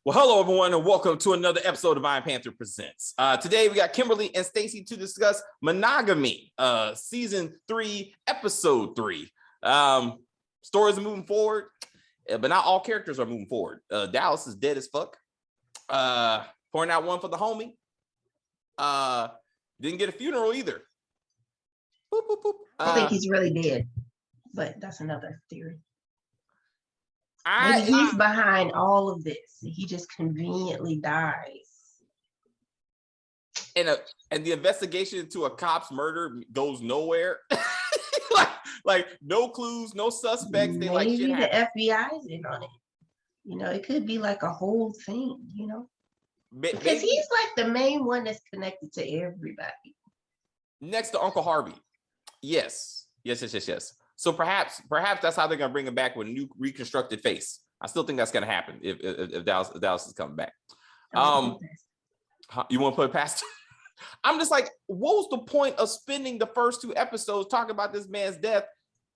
Well, hello, everyone, and welcome to another episode of Iron Panther Presents. Today, we got Kimberly and Stacy to discuss Monogamy, Season 3, Episode 3. Stories are moving forward, but not all characters are moving forward. Dallas is dead as fuck. Pouring out one for the homie. Didn't get a funeral either. Boop, boop, boop. I think he's really dead, but that's another theory. Maybe he's behind all of this. He just conveniently dies. And the investigation into a cop's murder goes nowhere. like no clues, no suspects. They like shit the FBI's in on it. You know, it could be like a whole thing, you know. Because he's like the main one that's connected to everybody. Next to Uncle Harvey. Yes. So perhaps that's how they're gonna bring him back with a new reconstructed face. I still think that's gonna happen if Dallas is coming back. You want to put it past? I'm just like, what was the point of spending the first two episodes talking about this man's death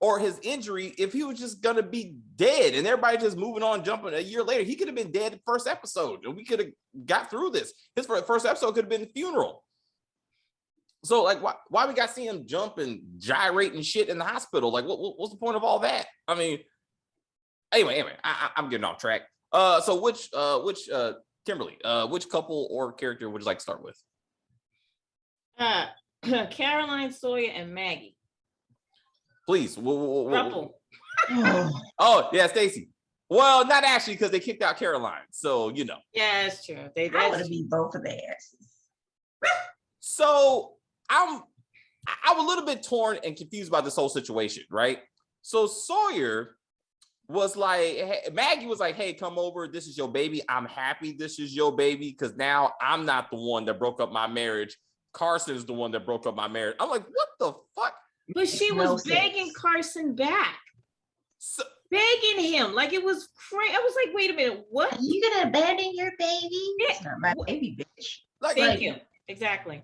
or his injury if he was just gonna be dead and everybody just moving on, jumping a year later? He could have been dead the first episode, and we could have got through this. His first episode could have been the funeral. So, like, why we got to see him jump and gyrate and shit in the hospital? Like, what's the point of all that? I mean, anyway, I'm getting off track. So which Kimberly, which couple or character would you like to start with? Caroline, Sawyer, and Maggie. Please. Couple. Oh, yeah, Stacy. Well, not actually, because they kicked out Caroline. So, you know. Yeah, that's true. I want to be both of their asses. So I'm a little bit torn and confused about this whole situation, right? So Sawyer was like, hey, Maggie was like, hey, come over. This is your baby. I'm happy this is your baby because now I'm not the one that broke up my marriage. Carson's the one that broke up my marriage. I'm like, what the fuck? But she was begging Carson back. So, begging him. Like, it was crazy. I was like, wait a minute. What? Are you going to abandon your baby? Yeah. It's not my baby, bitch. Thank you. Exactly.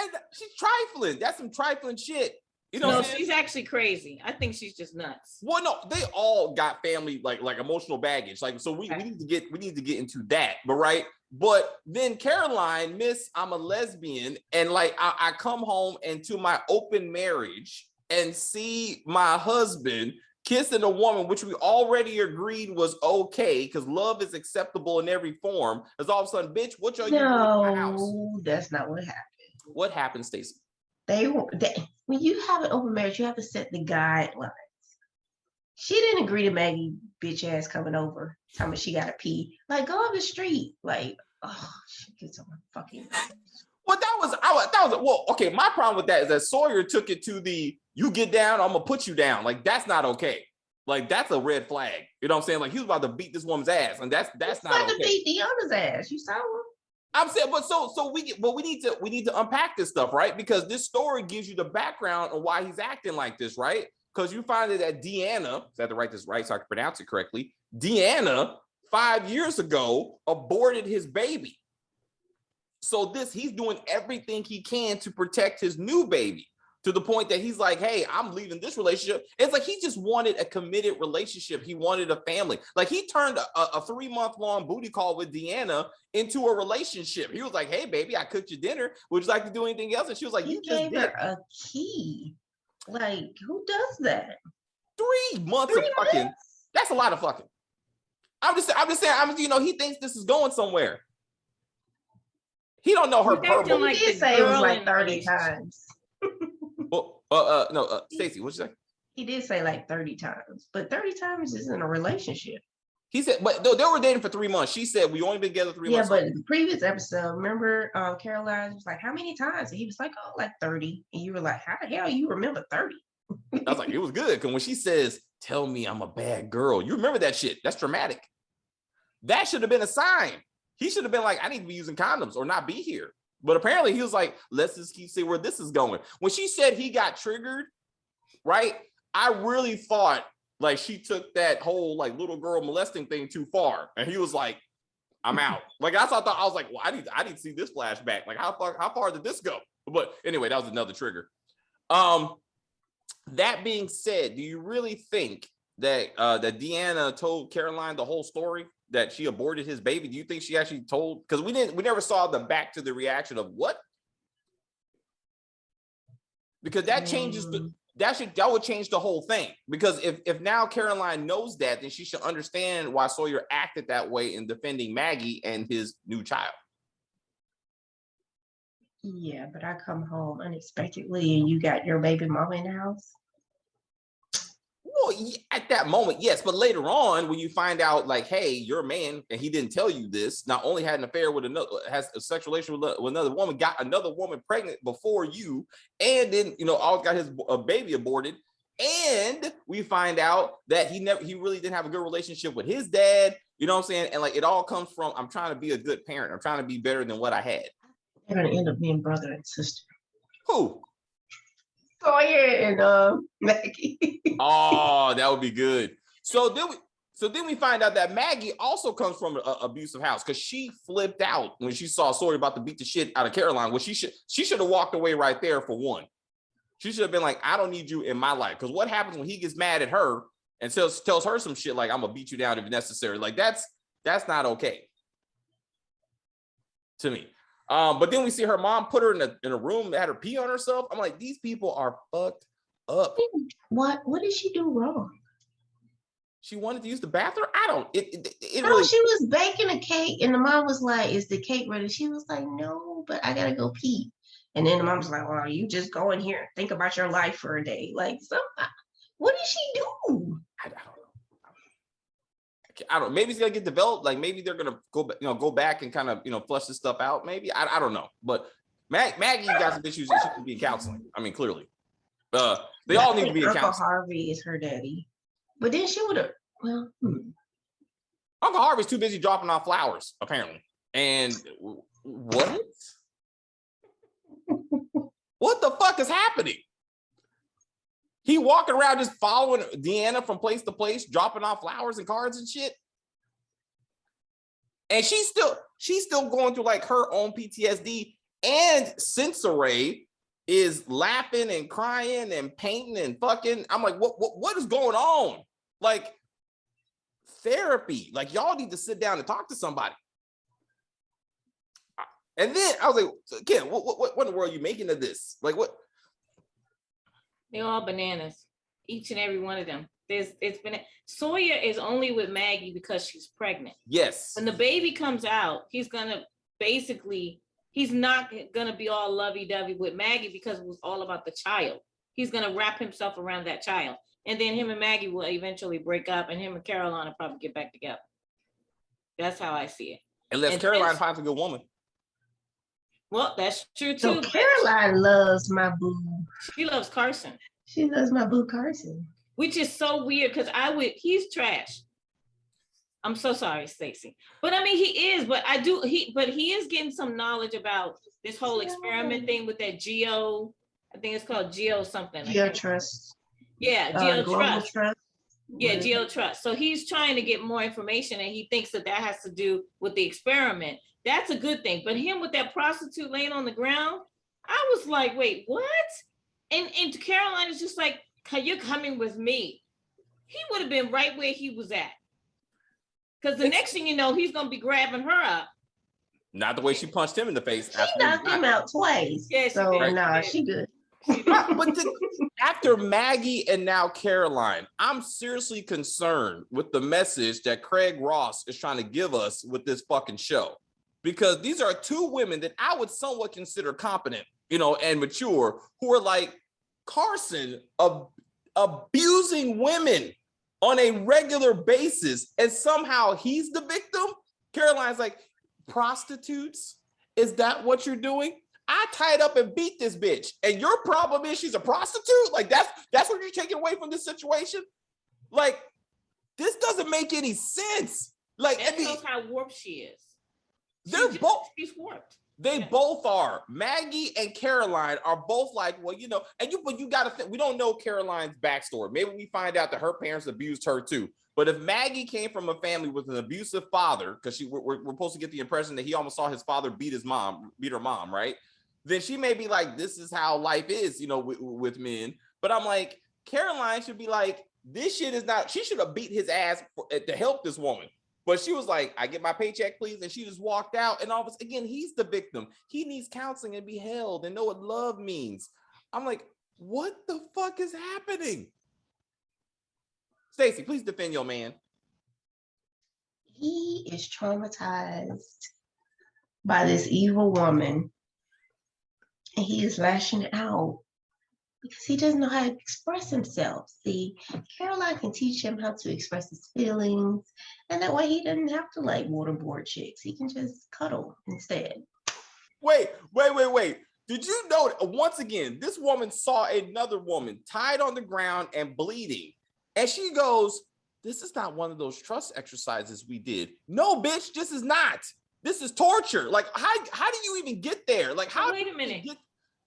And she's trifling. That's some trifling shit. You know, no, she's actually crazy. I think she's just nuts. Well, no, they all got family like emotional baggage. Like, so we need to get into that. But right. But then Caroline, Miss, I'm a lesbian, and like I come home into my open marriage and see my husband kissing a woman, which we already agreed was okay because love is acceptable in every form. As all of a sudden, bitch, what are you doing in my house? No, that's not what happened. What happened, Stacey? When you have an open marriage, you have to set the guidelines. She didn't agree to Maggie bitch ass coming over, telling me she gotta pee. Like, go up the street. Like, oh, she gets on my fucking nerves. Well, that was well, okay. My problem with that is that Sawyer took it to the you get down, I'm gonna put you down. Like, that's not okay. Like, that's a red flag. You know what I'm saying? Like, he was about to beat this woman's ass, and that's not okay. To beat the other's ass. You saw him. I'm saying, but we need to unpack this stuff, right? Because this story gives you the background on why he's acting like this, right? Because you find that Deanna, I have to write this right so I can pronounce it correctly. Deanna, 5 years ago, aborted his baby. So he's doing everything he can to protect his new baby, to the point that he's like, hey, I'm leaving this relationship. It's like he just wanted a committed relationship. He wanted a family. Like, he turned a 3-month-long booty call with Deanna into a relationship. He was like, hey, baby, I cooked you dinner. Would you like to do anything else? And she was like, you just gave her a key. Like, who does that? 3 months of fucking. That's a lot of fucking. I'm just saying, you know, he thinks this is going somewhere. He don't know her purpose. He did say it was like 30 times. Well, no, Stacey, what'd you say? He did say like 30 times, but 30 times isn't a relationship. He said, but they were dating for 3 months. She said, we only been together 3 months. Yeah, but in the previous episode, remember Caroline was like, how many times? And he was like, oh, like 30. And you were like, how the hell you remember 30? I was like, it was good. Because when she says, tell me I'm a bad girl, you remember that shit. That's traumatic. That should have been a sign. He should have been like, I need to be using condoms or not be here. But apparently he was like, let's just keep seeing where this is going. When she said he got triggered, right? I really thought like she took that whole like little girl molesting thing too far. And he was like, I'm out. Like, I was like, well, I need to see this flashback. Like, how far did this go? But anyway, that was another trigger. That being said, do you really think that that Deanna told Caroline the whole story? that she aborted his baby? Do you think she actually told? Because we never saw the back to the reaction of what? Because that changes that would change the whole thing. Because if now Caroline knows that, then she should understand why Sawyer acted that way in defending Maggie and his new child. Yeah, but I come home unexpectedly and you got your baby mama in the house. Well, at that moment, yes, but later on, when you find out, like, hey, you're a man and he didn't tell you this, not only had an affair with another, has a sexual relation with another woman, got another woman pregnant before you, and then always got his baby aborted, and we find out that he really didn't have a good relationship with his dad. You know what I'm saying? And like, it all comes from, I'm trying to be a good parent. I'm trying to be better than what I had. They're gonna end up being brother and sister. Who? Sawyer and Maggie. Oh, that would be good. So then we find out that Maggie also comes from an abusive house, because she flipped out when she saw Sawyer about to beat the shit out of Caroline. Well, she should have walked away right there for one. She should have been like, I don't need you in my life. Because what happens when he gets mad at her and tells her some shit like, I'm gonna beat you down if necessary? Like, that's not okay to me. But then we see her mom put her in a room, had her pee on herself. I'm like, these people are fucked up. What did she do wrong? She wanted to use the bathroom. I don't. No, really. She was baking a cake, and the mom was like, "Is the cake ready?" She was like, "No, but I gotta go pee." And then the mom was like, "Well, you just go in here and think about your life for a day." Like, what did she do? I don't. Maybe it's gonna get developed. Like, maybe they're gonna go back and kind of flush this stuff out. Maybe I don't know. But Maggie got some issues. She could be in counseling. I mean, clearly, they all need to be in counseling. Uncle Harvey is her daddy, but then she would have. Well, Uncle Harvey's too busy dropping off flowers, apparently. And what? What the fuck is happening? He walking around just following Deanna from place to place, dropping off flowers and cards and shit. And she's still going through like her own PTSD. And Sensoray is laughing and crying and painting and fucking. I'm like, what is going on? Like, therapy. Like, y'all need to sit down and talk to somebody. And then I was like, Ken, what in the world are you making of this? Like, what? They're all bananas, each and every one of them. Sawyer is only with Maggie because she's pregnant. Yes. When the baby comes out, he's not gonna be all lovey-dovey with Maggie because it was all about the child. He's gonna wrap himself around that child. And then him and Maggie will eventually break up, and him and Caroline will probably get back together. That's how I see it. Unless Caroline finds a good woman. Well, that's true too. So Caroline loves my boo. She loves Carson. She loves my boo Carson. Which is so weird because he's trash. I'm so sorry, Stacey. But I mean, he is, but he is getting some knowledge about this whole experiment thing with that Geo, I think it's called Geo something. Geo Trust. Yeah, Geo Trust. Trust. Yeah, Geo Trust. So he's trying to get more information, and he thinks that has to do with the experiment. That's a good thing. But him with that prostitute laying on the ground, I was like, wait, what? And Caroline is just like, you're coming with me. He would have been right where he was at. Because the next thing you know, he's going to be grabbing her up. Not the way she punched him in the face. She knocked him out twice. Yeah, so she good. But after Maggie and now Caroline, I'm seriously concerned with the message that Craig Ross is trying to give us with this fucking show. Because these are two women that I would somewhat consider competent, and mature, who are like Carson abusing women on a regular basis, and somehow he's the victim. Caroline's like, prostitutes? Is that what you're doing? I tied up and beat this bitch, and your problem is she's a prostitute? Like, that's what you're taking away from this situation? Like, this doesn't make any sense. Like, that shows how warped she is. She's warped. They both are. Maggie and Caroline are both like, well, but you got to think, we don't know Caroline's backstory. Maybe we find out that her parents abused her too. But if Maggie came from a family with an abusive father, because we're supposed to get the impression that he almost saw his father beat her mom, right? Then she may be like, this is how life is, with men. But I'm like, Caroline should be like, this shit is not, she should have beat his ass to help this woman. But she was like, I get my paycheck, please. And she just walked out. And all of a sudden, again, he's the victim. He needs counseling and be held and know what love means. I'm like, what the fuck is happening? Stacey, please defend your man. He is traumatized by this evil woman. And he is lashing out because he doesn't know how to express himself. See, Caroline can teach him how to express his feelings. And that way he doesn't have to like waterboard chicks. He can just cuddle instead. Wait. Did you know, once again, this woman saw another woman tied on the ground and bleeding. And she goes, this is not one of those trust exercises we did. No, bitch, this is not. This is torture. Like, how do you even get there? Like, how? Wait a minute.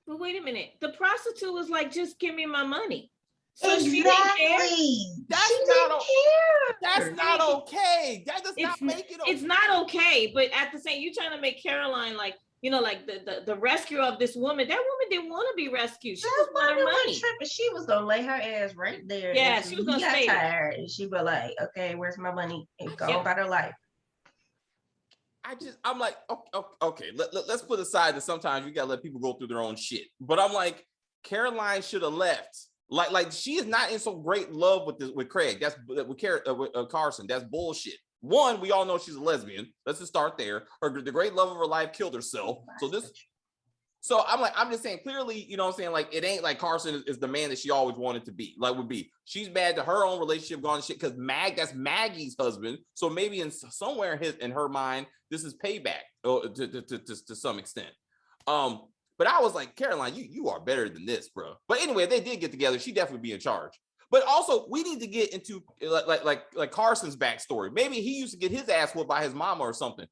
But wait a minute. The prostitute was like, just give me my money. So exactly. she didn't care. That's not okay. That does not make it okay. It's not okay. But at the same, you're trying to make Caroline like, you know, like the rescuer of this woman. That woman didn't want to be rescued. She just wanted money. She was gonna lay her ass right there. Yeah, she was gonna stay tired, and she was like, "Okay, where's my money?" And go about her life. I'm like, okay, let's put aside that sometimes you gotta let people go through their own shit. But I'm like, Caroline should have left. Like she is not in so great love with Craig. That's with Carson. That's bullshit. One, we all know she's a lesbian. Let's just start there. The great love of her life killed herself. So I'm like, I'm just saying clearly, you know what I'm saying? Like, it ain't like Carson is the man that she always wanted to be, like would be. She's mad that her own relationship gone to shit because that's Maggie's husband. So maybe somewhere in her mind, this is payback to some extent. But I was like, Caroline, you are better than this, bro. But anyway, they did get together. She definitely be in charge. But also, we need to get into like Carson's backstory. Maybe he used to get his ass whooped by his mama or something.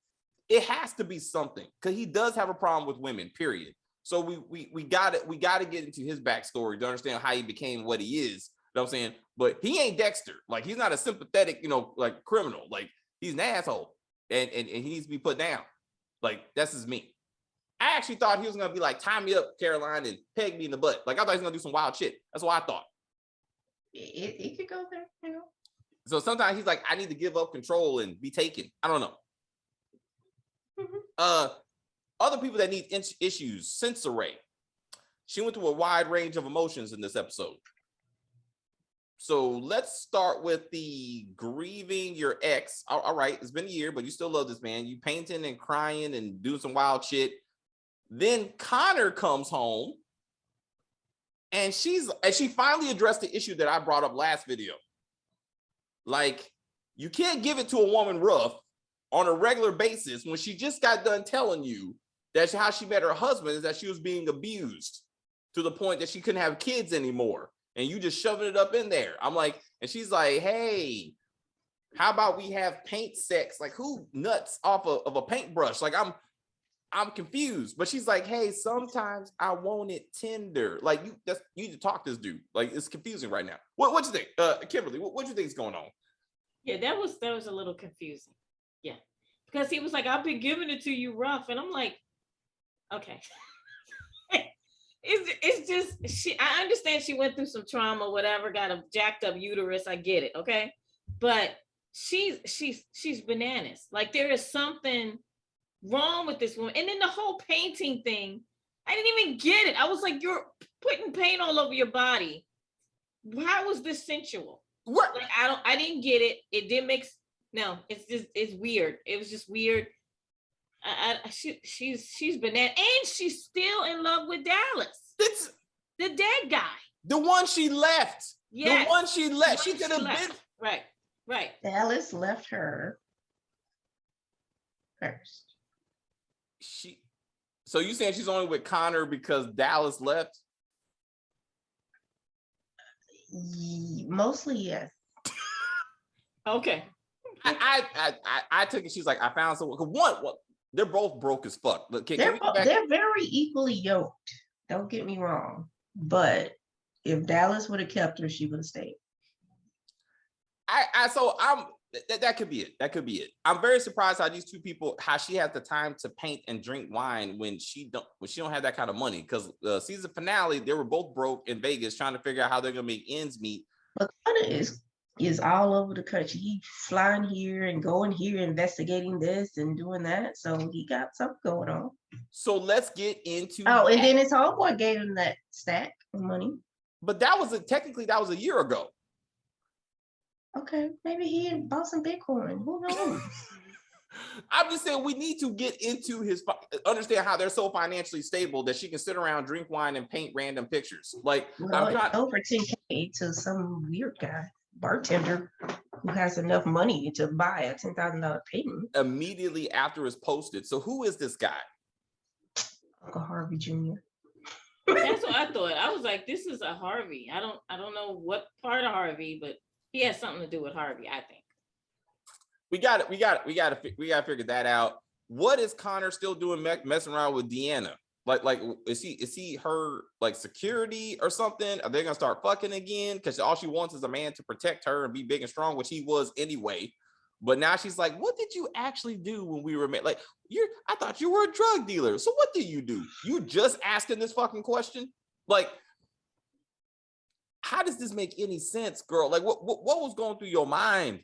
It has to be something because he does have a problem with women. Period. So we got to get into his backstory to understand how he became what he is. You know what I'm saying? But he ain't Dexter. Like, he's not a sympathetic, like criminal. Like, he's an asshole, and he needs to be put down. Like, that's just me. I actually thought he was gonna be like, tie me up, Caroline, and peg me in the butt. Like, I thought he was gonna do some wild shit. That's what I thought. It could go there, So sometimes he's like, I need to give up control and be taken. I don't know. Mm-hmm. Other people that need issues, Sensoray. She went through a wide range of emotions in this episode. So let's start with the grieving your ex. All right, it's been a year, but you still love this man. You painting and crying and doing some wild shit. Then Connor comes home, and she finally addressed the issue that I brought up last video. Like, you can't give it to a woman rough on a regular basis when she just got done telling you that how she met her husband is that she was being abused to the point that she couldn't have kids anymore. And you just shoving it up in there. I'm like, and she's like, hey, how about we have paint sex? Like, who nuts off of a paintbrush? Like, I'm confused. But she's like, hey, sometimes I want it tender. Like, you need to talk to this dude. Like, it's confusing right now. What you think, Kimberly? What you think is going on? Yeah, that was a little confusing. Yeah, because he was like, I've been giving it to you rough, and I'm like, okay. It's just I understand she went through some trauma, whatever, got a jacked up uterus. I get it, okay, but she's bananas. Like, there is something wrong with this woman. And then the whole painting thing, I didn't even get it. I was like, you're putting paint all over your body. How was this sensual? What? Like, I didn't get it. It didn't make no. It's weird. It was just weird. She's banana, and she's still in love with Dallas. It's the dead guy. The one she left. Yes. The one she left. She could have been. Right. Dallas left her first. So you saying she's only with Connor because Dallas left? Mostly, yes. Okay. I took it. She's like, I found someone. One, they're both broke as fuck. Look, they're very equally yoked. Don't get me wrong, but if Dallas would have kept her, she would have stayed. That could be it. That could be it. I'm very surprised how these two people, how she has the time to paint and drink wine when she don't have that kind of money. Because season finale, they were both broke in Vegas trying to figure out how they're gonna make ends meet. But Connor is is all over the country. He flying here and going here, investigating this and doing that. So he got something going on. So let's get into. Oh, and then his homeboy gave him that stack of money. But that was technically that was a year ago. Okay, maybe he had bought some Bitcoin. Who knows? I'm just saying we need to get into understand how they're so financially stable that she can sit around, drink wine, and paint random pictures. Like, well, over 10K to some weird guy, bartender, who has enough money to buy a $10,000 painting. Immediately after it was posted. So who is this guy? Uncle Harvey Jr. That's what I thought. I was like, this is a Harvey. I don't know what part of Harvey, but he has something to do with Harvey, I think. We got to figure that out. What is Connor still doing messing around with Deanna? Like is he her like security or something? Are they gonna start fucking again? Because all she wants is a man to protect her and be big and strong, which he was anyway. But now she's like, what did you actually do when we were met? Like, I thought you were a drug dealer. So what did you do? You just asking this fucking question? Like, how does this make any sense, girl? Like, what was going through your mind?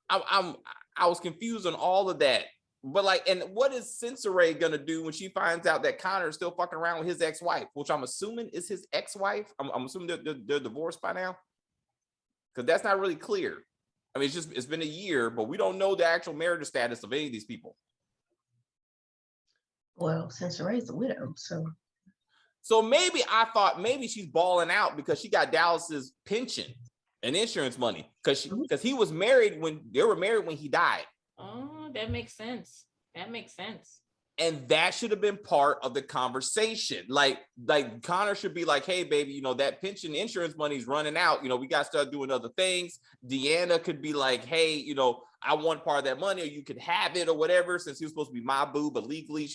I was confused on all of that. But like, and what is Sensore gonna do when she finds out that Connor is still fucking around with his ex-wife, which I'm assuming is his ex-wife? I'm assuming they're divorced by now, because that's not really clear. I mean, it's been a year, but we don't know the actual marital status of any of these people. Well, Sensore's a widow, so maybe I thought maybe she's balling out because she got Dallas's pension and insurance money because he was married when they were married when he died. Oh, that makes sense. And that should have been part of the conversation. Like Connor should be like, hey, baby, that pension insurance money's running out. We got to start doing other things. Deanna could be like, hey, I want part of that money, or you could have it or whatever, since he was supposed to be my boo, but legally,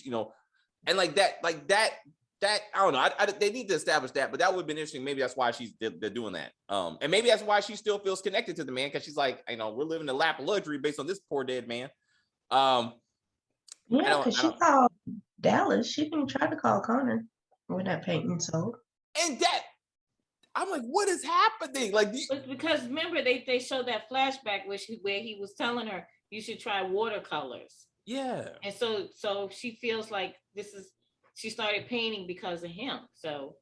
and like that, I don't know. They need to establish that, but that would have been interesting. Maybe that's why they're doing that. And maybe that's why she still feels connected to the man, because she's like, we're living a lap of luxury based on this poor dead man. Yeah, because she called Dallas. She didn't try to call Connor when that painting sold. And that, I'm like, what is happening? Like, because remember they showed that flashback where he was telling her you should try watercolors. Yeah. And so she feels like she started painting because of him. So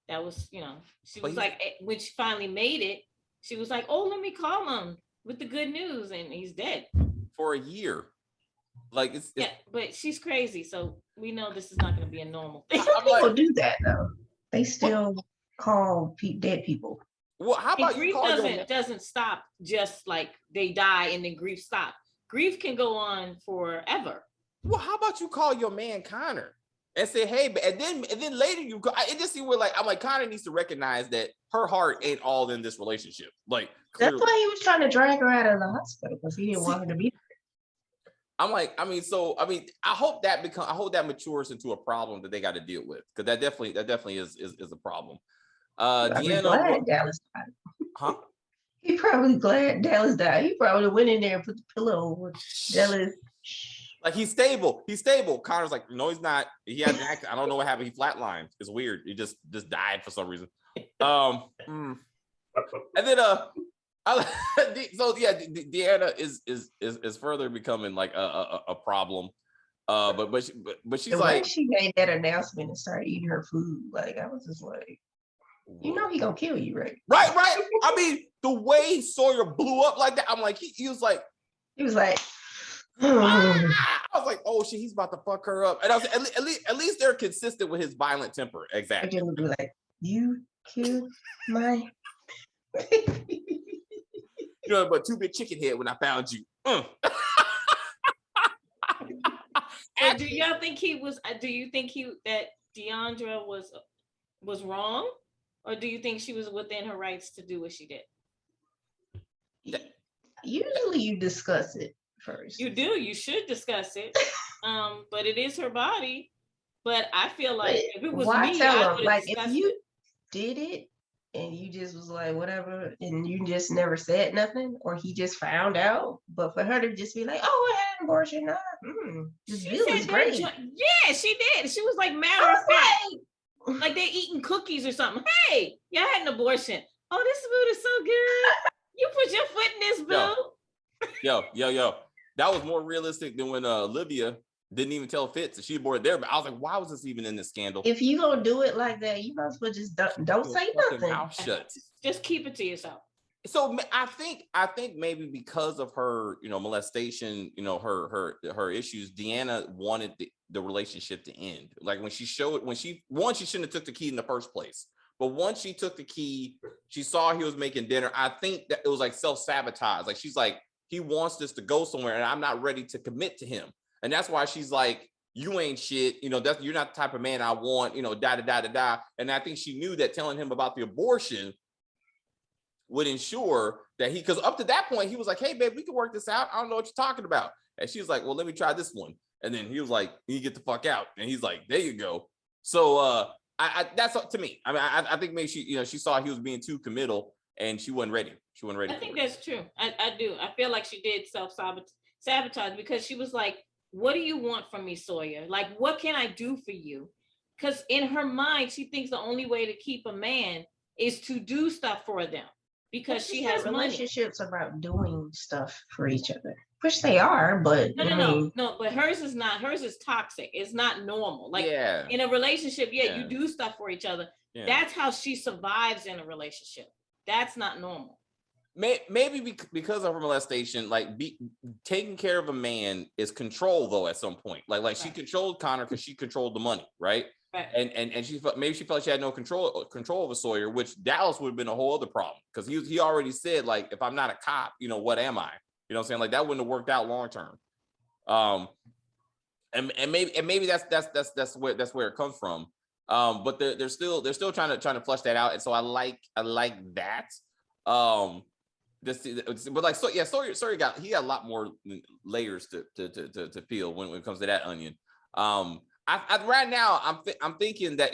that was, she was like, when she finally made it, she was like, oh, let me call him with the good news, and he's dead for a year. Like it's yeah, but she's crazy, so we know this is not going to be a normal thing. People do that though. They still call dead people. Well, how about grief doesn't stop just like they die and then grief stops. Grief can go on forever. Well, how about you call your man Connor and say, hey, and then later you go. It just seemed I'm like, Connor needs to recognize that her heart ain't all in this relationship. Like, clearly. That's why he was trying to drag her out of the hospital, because he didn't want her to be there. I'm like, I hope that matures into a problem that they got to deal with, because that definitely is a problem. Deanna, Dallas died. Huh? He probably glad Dallas died. He probably went in there and put the pillow over Dallas. Like, he's stable. Connor's like, no, he's not. He had an accident. I don't know what happened. He flatlined. It's weird. He just died for some reason. And then so yeah, Deanna is further becoming like a problem. But she's like, she made that announcement and started eating her food. Like, I was just like, he gonna kill you, right? Right. I mean, the way Sawyer blew up like that, I'm like, he was like, I was like, oh shit, he's about to fuck her up. And I was at least they're consistent with his violent temper. Exactly. I would be like, you killed my but too big chicken head when I found you. And do y'all think do you think that Deandra was wrong? Or do you think she was within her rights to do what she did? Usually you discuss it first. You do. You should discuss it. But it is her body. But I feel like if it was me, I would have discussed if you did it and you just was like, whatever, and you just never said nothing, or he just found out. But for her to just be like, oh, I had an abortion. This bill is great. Yeah, she did. She was like, matter of fact, like they eating cookies or something. Hey, y'all had an abortion. Oh, this food is so good. You put your foot in this, boo. Yo. That was more realistic than when Olivia didn't even tell Fitz and she aborted there. But I was like, why was this even in this scandal? If you gonna do it like that, you might as well just don't say Fucking nothing. mouth shut. Just keep it to yourself. So I think maybe because of her, molestation, her issues, Deanna wanted the relationship to end. Like when she shouldn't have took the key in the first place. But once she took the key, she saw he was making dinner. I think that it was like self-sabotage. Like she's like, he wants this to go somewhere and I'm not ready to commit to him. And that's why she's like, you ain't shit. You're not the type of man I want, da. And I think she knew that telling him about the abortion would ensure that because up to that point, he was like, hey, babe, we can work this out. I don't know what you're talking about. And she was like, well, let me try this one. And then he was like, you get the fuck out. And he's like, there you go. So I that's up to me. I mean, I think maybe she saw he was being too committal and she wasn't ready. I think that's true. I do. I feel like she did self-sabotage because she was like, what do you want from me, Sawyer? Like, what can I do for you? Because in her mind, she thinks the only way to keep a man is to do stuff for them because she has relationships about doing stuff for each other, which they are, but no. But hers is not. Hers is toxic. It's not normal. Like in a relationship, you do stuff for each other. Yeah. That's how she survives in a relationship. That's not normal. Maybe because of her molestation, like taking care of a man is control though at some point. Like right. She controlled Connor because she controlled the money, right? Right. And she felt she had no control over Sawyer, which Dallas would have been a whole other problem because he already said like, if I'm not a cop, what am I? You know what I'm saying? Like that wouldn't have worked out long term. And maybe that's where it comes from. But they're still trying to flesh that out, and so I like that. But like Sawyer got a lot more layers to peel when it comes to that onion. Right now I'm thinking that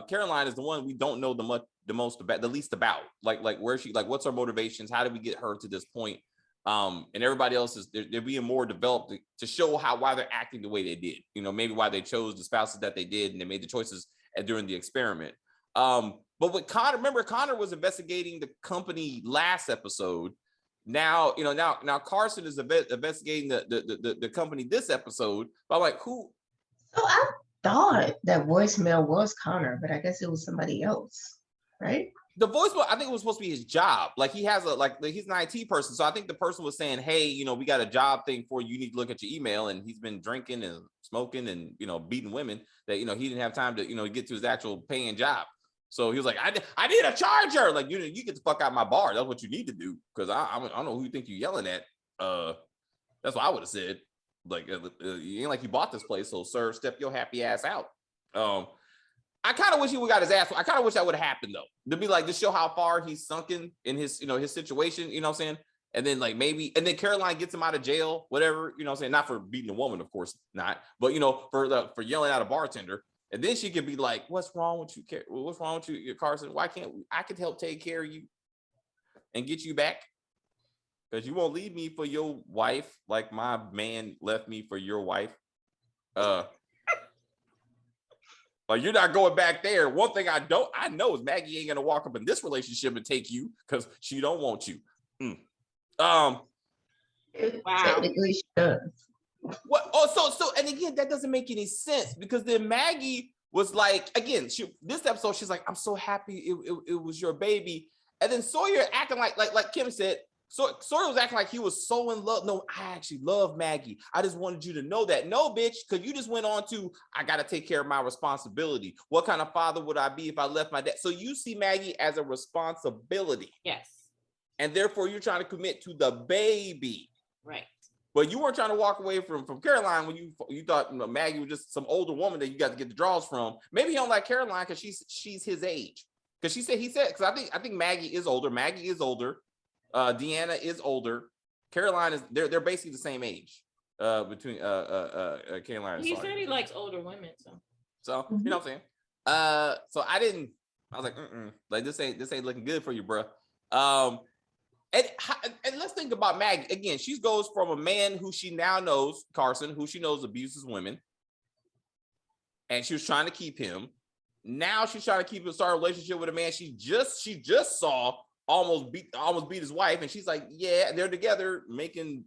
Caroline is the one we don't know the least about. Like where she what's her motivations? How did we get her to this point? And everybody else they're being more developed to show why they're acting the way they did. Maybe why they chose the spouses that they did and they made the choices during the experiment. But with Connor, remember Connor was investigating the company last episode. Now Carson is investigating the company this episode. But I'm like, who? So I thought that voicemail was Connor, but I guess it was somebody else, right? The voicemail, I think it was supposed to be his job. Like he has he's an IT person. So I think the person was saying, hey, we got a job thing for you. You need to look at your email. And he's been drinking and smoking and, beating women that, he didn't have time to, get to his actual paying job. So he was like, I need a charger. Like, you get the fuck out of my bar. That's what you need to do. Because I don't know who you think you're yelling at. That's what I would have said. Like, you ain't like you bought this place. So, sir, step your happy ass out. I kind of wish he would got his ass. I kind of wish that would have happened though. To be like to show how far he's sunken in his, his situation. You know what I'm saying? And then and then Caroline gets him out of jail, whatever. You know what I'm saying? Not for beating a woman, of course not. But for yelling at a bartender. And then she could be like, "What's wrong with you? What's wrong with you, Carson? Why can't I could help take care of you and get you back? Because you won't leave me for your wife like my man left me for your wife." Like you're not going back there. One thing I know is Maggie ain't gonna walk up in this relationship and take you because she don't want you. Wow. Technically she does. What? Oh, so and again, that doesn't make any sense because then Maggie was like, again, this episode, she's like, I'm so happy it was your baby. And then Sawyer acting like Kim said, Sawyer was acting like he was so in love. No, I actually love Maggie. I just wanted you to know that. No, bitch, because you just went on to, I got to take care of my responsibility. What kind of father would I be if I left my dad? So you see Maggie as a responsibility. Yes. And therefore you're trying to commit to the baby. Right. But you weren't trying to walk away from Caroline when you thought Maggie was just some older woman that you got to get the draws from. Maybe he don't like Caroline because she's his age. Because he said because I think Maggie is older. Maggie is older. Deanna is older. Caroline is they're basically the same age between Caroline and he Sawyer. said he likes older women, so you know what I'm saying. So I was like, like this ain't looking good for you, bro. And let's think about Maggie again. She goes from a man who she now knows, Carson, who she knows abuses women, and she was trying to keep him. Now she's trying to start a relationship with a man she just saw almost beat his wife, and she's like, yeah, they're together making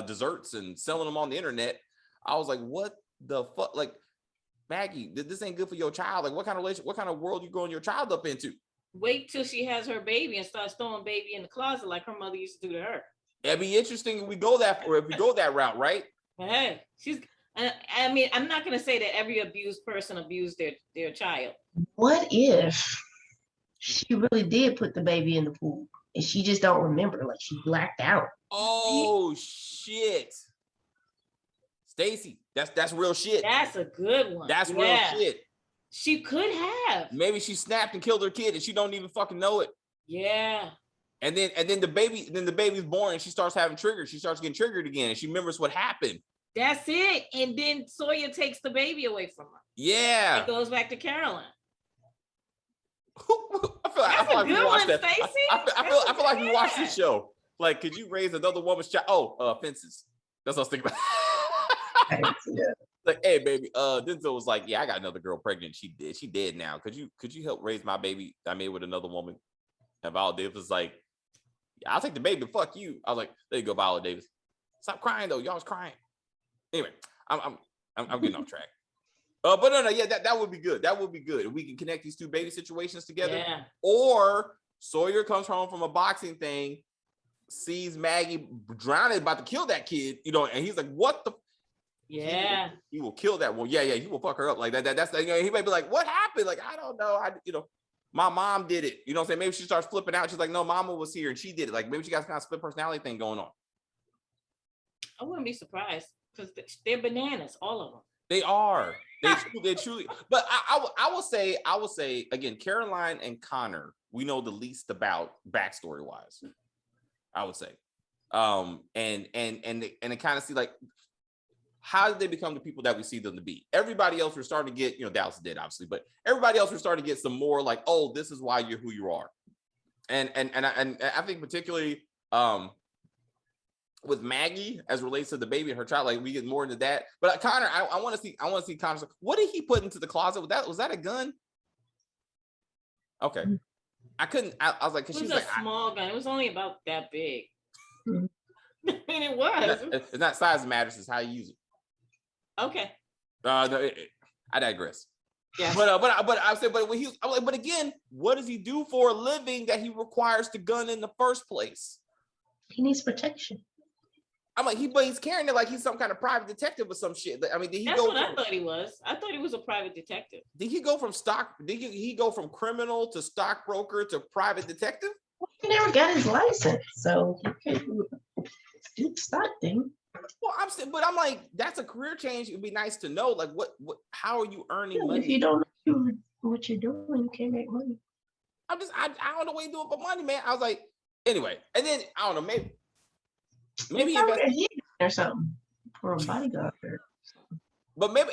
desserts and selling them on the internet. I was like, what the fuck? Like, Maggie, this ain't good for your child. Like, what kind of world you growing your child up into? Wait till she has her baby and starts throwing baby in the closet like her mother used to do to her. It'd be interesting if we go that route, right? Hey, I mean, I'm not gonna say that every abused person abused their child. What if she really did put the baby in the pool and she just don't remember? Like, she blacked out. Oh shit, Stacy, that's real shit. That's a good one. That's real shit. She could have. Maybe she snapped and killed her kid and she don't even fucking know it. Yeah. And then the baby's born and she starts having triggers. She starts getting triggered again and she remembers what happened. That's it. And then Sawyer takes the baby away from her. Yeah. It goes back to Caroline. I feel like we watched that. I feel like we watched this show. Like, could you raise another woman's child? Oh, Fences. That's what I was thinking about. Like, hey, baby. Denzel was like, yeah, I got another girl pregnant. She dead now. Could you help raise my baby I made with another woman? And Viola Davis was like, yeah, I'll take the baby. Fuck you. I was like, there you go, Viola Davis. Stop crying though. Y'all was crying. Anyway, I'm getting off track. But no, yeah, that would be good. That would be good. We can connect these two baby situations together. Yeah. Or Sawyer comes home from a boxing thing, sees Maggie drowning, about to kill that kid, and he's like, what the? Yeah. He will kill that one. Yeah, he will fuck her up like that. That's he may be like, what happened? Like, I don't know. My mom did it. You know what I'm saying? Maybe she starts flipping out. She's like, no, mama was here and she did it. Like, maybe she got kind of split personality thing going on. I wouldn't be surprised because they're bananas, all of them. They are. They truly. But I will say again, Caroline and Connor, we know the least about backstory wise. I would say, and they kind of see like, how did they become the people that we see them to be? Everybody else, we're starting to get, Dallas is dead, obviously, but everybody else, we're starting to get some more like, oh, this is why you're who you are. And I think particularly with Maggie, as relates to the baby and her child, like we get more into that. But Connor, I want to see Connor. What did he put into the closet? Was that a gun? Okay, I couldn't. I was like, because she's like, small gun. It was only about that big. I mean, it was. It's not size that matters. It's how you use it. Okay. No, I digress. Yeah. But I said, but again, what does he do for a living that he requires the gun in the first place? He needs protection. I'm like, he's carrying it like he's some kind of private detective or some shit. I mean, did he That's what I thought he was. I thought he was a private detective. Did he go from he go from criminal to stockbroker to private detective? He never got his license, so he can't do the stock thing. Well, I'm like, that's a career change. It'd be nice to know, like, what how are you earning money? If you don't know what you're doing, you can't make money. I don't know what you're doing for money, man. I was like, anyway, and then I don't know, maybe or something for a bodyguard. But maybe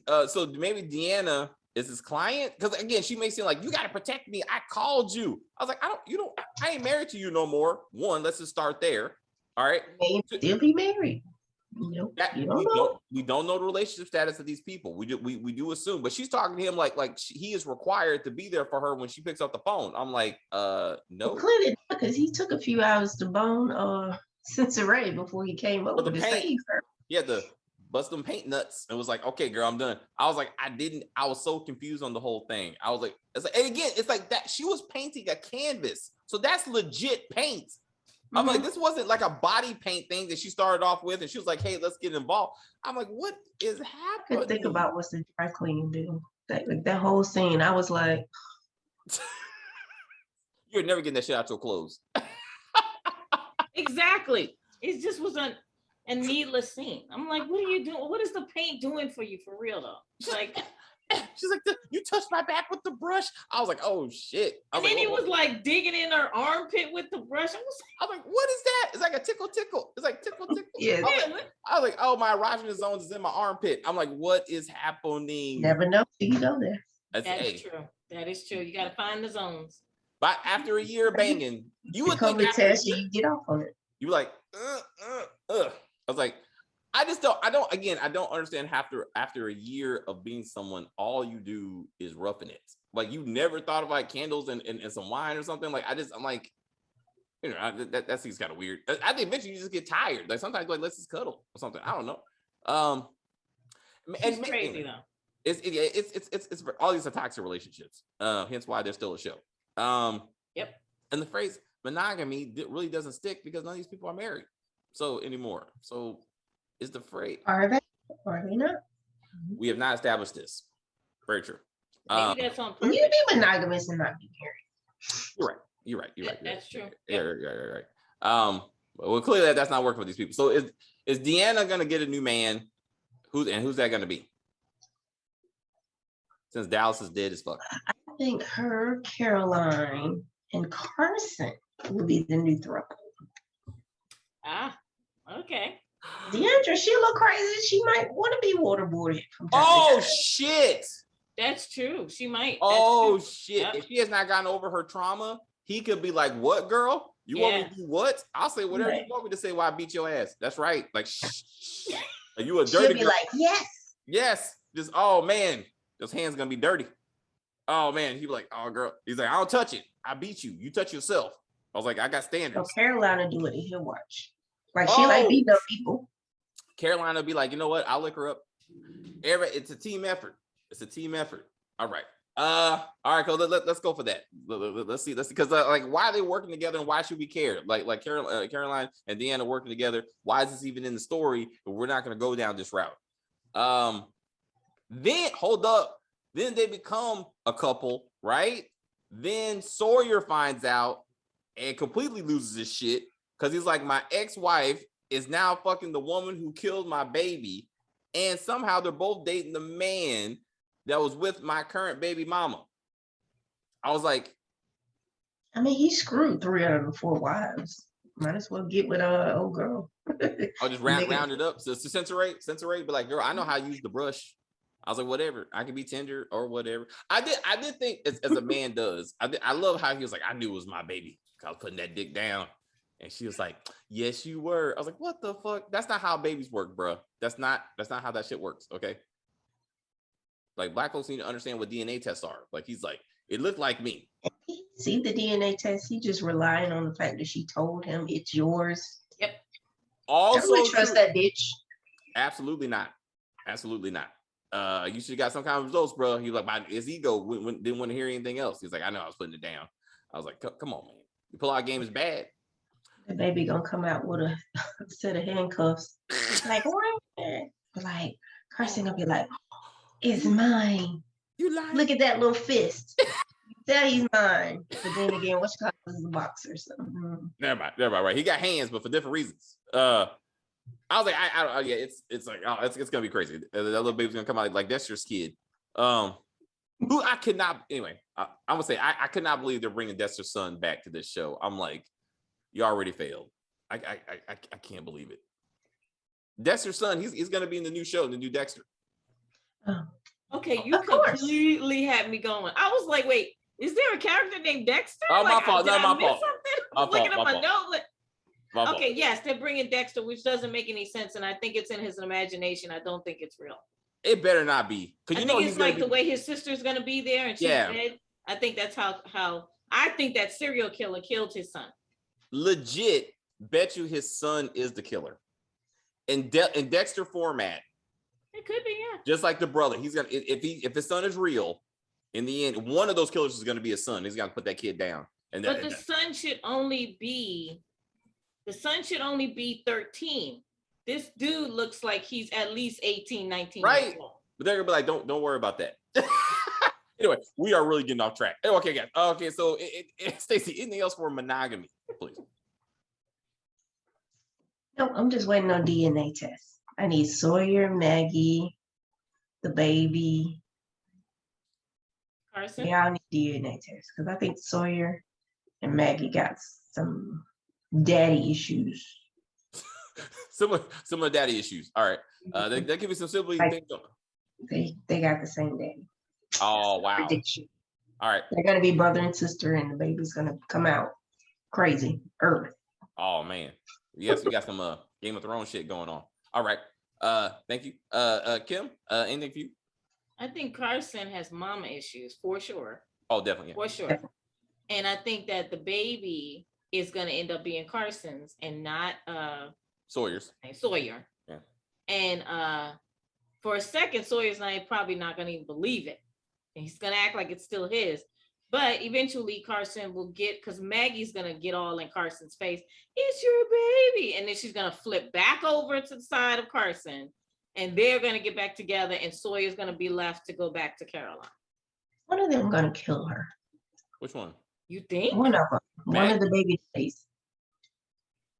Deanna is his client, because again, she may seem like, you got to protect me. I called you. I was like, I ain't married to you no more. One, let's just start there. All right. They still be married. We don't know the relationship status of these people. We do assume, but she's talking to him like he is required to be there for her when she picks up the phone. I'm like, no. Well, clearly, because he took a few hours to bone Cincinnati before he came over to save her. Yeah, the bust them paint nuts and was like, okay, girl, I'm done. I was like, I was so confused on the whole thing. I was like, and again, it's like that she was painting a canvas, so that's legit paint. I'm like, this wasn't like a body paint thing that she started off with, and she was like, hey, let's get involved. I'm like, what is happening? I could think about what's the dry cleaning bill. That whole scene, I was like, you're never getting that shit out your clothes. Exactly. It just was a needless scene. I'm like, what are you doing? What is the paint doing for you, for real though? She's like, you touched my back with the brush. I was like, oh shit. And then he was like digging in her armpit with the brush. I'm like, what is that? It's like a tickle. It's like tickle. Yeah. I was like, oh, my erogenous zones is in my armpit. I'm like, what is happening? Never know till you go there. That's true. That is true. You got to find the zones. But after a year of banging, you would think you get off on it. You like, I was like, I don't understand after a year of being someone, all you do is roughing it. Like you never thought of like candles and some wine or something. Like I'm like, you know, that seems kind of weird. I think eventually you just get tired. Like sometimes like let's just cuddle or something. I don't know. She's crazy though. It's all these are toxic relationships. Hence why there's still a show. Yep. And the phrase monogamy really doesn't stick because none of these people are married so anymore. So is the phrase Are they? Are they not? we have not established this. Very true. Maybe that's on You purpose. be monogamous and not be married. You're right. That's true. Yeah, right. Well, clearly that's not working for these people. So is Deanna gonna get a new man? Who's that gonna be? Since Dallas is dead as fuck. I think her, Caroline, and Carson will be the new throuple. Ah, okay. Deandra, she look crazy. She might want to be waterboarded from time Oh to time. shit! That's true. She might. Oh That's shit! Yep. If she has not gotten over her trauma, he could be like, "What, girl? You want me to do what? I'll say whatever you want me to say while I beat your ass." That's right. Like, shh. Like, you a dirty She'll be girl. like, yes. Yes. Just oh man, those hands gonna be dirty. Oh man, he be like, "Oh girl." He's like, "I don't touch it. I beat you. You touch yourself." I was like, "I got So standards." Carolina do it and he'll watch. Like she like beating up people. Carolina be like, "You know what? I'll lick her up." It's a team effort. It's a team effort. All right. All right, cool. Let's go for that. Let's see because like why are they working together and why should we care? Like Caroline and Deanna working together. Why is this even in the story? But we're not going to go down this route. Then hold up. Then they become a couple, right? Then Sawyer finds out and completely loses his shit because he's like, my ex-wife is now fucking the woman who killed my baby, and somehow they're both dating the man that was with my current baby mama. I was like, I mean, he screwed 3 out of the 4 wives. Might as well get with old girl. I'll just round it up. So censorate, but like, girl, I know how to use the brush. I was like, whatever. I can be tender or whatever. I did think as a man does. I love how he was like, I knew it was my baby. I was putting that dick down. And she was like, yes, you were. I was like, what the fuck? That's not how babies work, bro. That's not how that shit works. Okay. Like black folks need to understand what DNA tests are. Like he's like, it looked like me. See the DNA test. He just relying on the fact that she told him it's yours. Yep. Also, I trust that bitch. Absolutely not. You should have got some kind of results, bro. He was like, his ego didn't want to hear anything else. He's like, I know I was putting it down. I was like, come on, man. The pull-out game is bad. The baby gonna come out with a set of handcuffs. Like, what? Like, Carson gonna be like, it's mine. You lying. Look at that little fist. That he's mine. But then again, what you call is a boxer. So. Never mind. Right. He got hands, but for different reasons. I was like, yeah, it's like, oh, it's gonna be crazy. That little baby's gonna come out like that's your kid. Who I could not. Anyway, I'm gonna say I could not believe they're bringing Dexter's son back to this show. I'm like, you already failed. I can't believe it. Dexter's son, he's gonna be in the new show, the new Dexter. Oh. Okay, you completely had me going. I was like, wait, is there a character named Dexter? Oh, like, my fault. Did No, I my miss fault. something? My I'm looking fault, at my note. Okay, yes, they're bringing Dexter, which doesn't make any sense, and I think it's in his imagination. I don't think it's real. It better not be, because you know it's like the way his sister's gonna be there, and she's dead. I think that's how I think that serial killer killed his son. Legit, bet you his son is the killer. In Dexter format. It could be, yeah. Just like the brother, he's gonna if his son is real, in the end, one of those killers is gonna be his son. He's gonna put that kid down. But the son should only be 13. This dude looks like he's at least 18, 19 right? years old. But they're gonna be like, don't worry about that. Anyway, we are really getting off track. Okay, guys. Okay, so Stacey, anything else for monogamy, please? No, I'm just waiting on DNA tests. I need Sawyer, Maggie, the baby. Carson? Yeah, I need DNA tests because I think Sawyer and Maggie got some daddy issues. Similar daddy issues. All right. That could be some sibling things. They got the same daddy. Oh, wow. Prediction. All right. They're gonna be brother and sister, and the baby's gonna come out crazy early. Oh man. Yes, we got some Game of Thrones shit going on. All right. Thank you. Kim, anything for you? I think Carson has mama issues for sure. Oh, definitely. For sure. And I think that the baby is going to end up being Carson's and not Sawyer's. Sawyer. Yeah. And for a second, Sawyer's probably not going to even believe it. And he's going to act like it's still his. But eventually Carson will get, because Maggie's going to get all in Carson's face. It's your baby. And then she's going to flip back over to the side of Carson. And they're going to get back together. And Sawyer's going to be left to go back to Caroline. One of them going to kill her. Which one? You think? One of them. One of the baby face.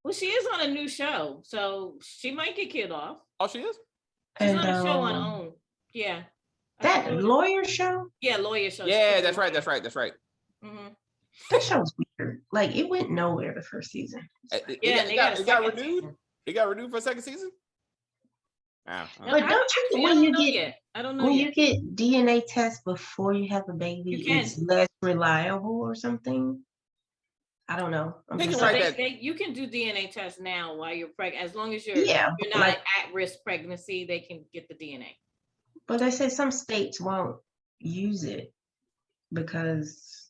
Well, she is on a new show, so she might get killed off. Oh, she is? She's on a show on OWN. Yeah. That lawyer show? Yeah, lawyer show. Yeah, that's right. Mm-hmm. That show's weird. Like, it went nowhere the first season. It got renewed? Season. It got renewed for a second season? But don't you, when you get, I don't know when yet. you get DNA tests before you have a baby, it's less reliable or something? I don't know. You can do DNA tests now while you're pregnant, as long as you're not at risk pregnancy. They can get the DNA. But they say some states won't use it because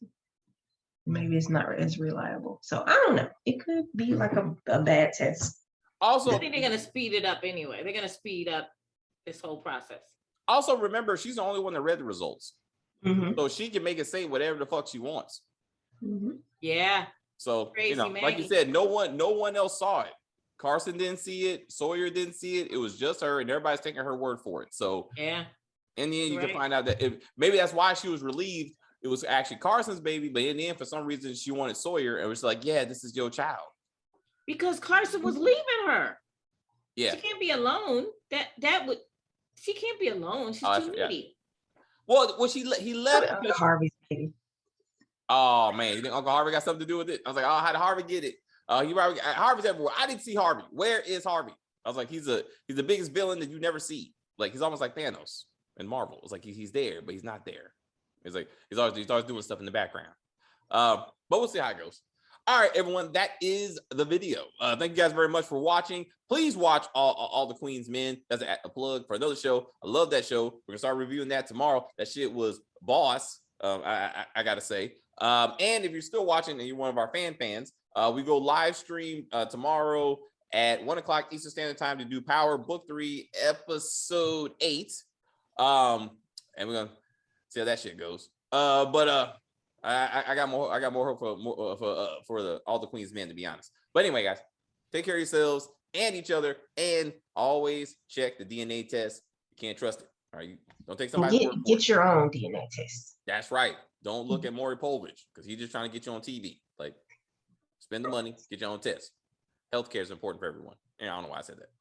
maybe it's not as reliable. So I don't know. It could be like a bad test. Also, I think they're gonna speed it up anyway. They're gonna speed up this whole process. Also, remember, she's the only one that read the results, mm-hmm. so she can make it say whatever the fuck she wants. Mm-hmm. Yeah. So crazy, like you said, no one else saw it. Carson didn't see it. Sawyer didn't see it. It was just her, and everybody's taking her word for it. So yeah, in the end, you can find out that maybe that's why she was relieved. It was actually Carson's baby, but in the end, for some reason, she wanted Sawyer, and it was like, yeah, this is your child. Because Carson was leaving her. Yeah, she can't be alone. She can't be alone. She's too needy. Well, he left Harvey's baby. Oh man, you think Uncle Harvey got something to do with it? I was like, oh, how did Harvey get it? Harvey's everywhere. I didn't see Harvey. Where is Harvey? I was like, he's the biggest villain that you never see. Like he's almost like Thanos in Marvel. It's like he's there, but he's not there. It's like he's always doing stuff in the background. But we'll see how it goes. All right, everyone, that is the video. Thank you guys very much for watching. Please watch all the Queen's Men. That's a plug for another show. I love that show. We're gonna start reviewing that tomorrow. That shit was boss. I gotta say. And if you're still watching and you're one of our fans, we go live stream tomorrow at 1:00 Eastern Standard Time to do Power Book 3, Episode 8. And we're gonna see how that shit goes. I got more hope for all the Queen's Men, to be honest. But anyway, guys, take care of yourselves and each other, and always check the DNA test. You can't trust it. All right, don't take somebody's word for it. Get your own DNA test. That's right. Don't look at Maury Povich because he's just trying to get you on TV. Like, spend the money, get your own test. Healthcare is important for everyone. And I don't know why I said that.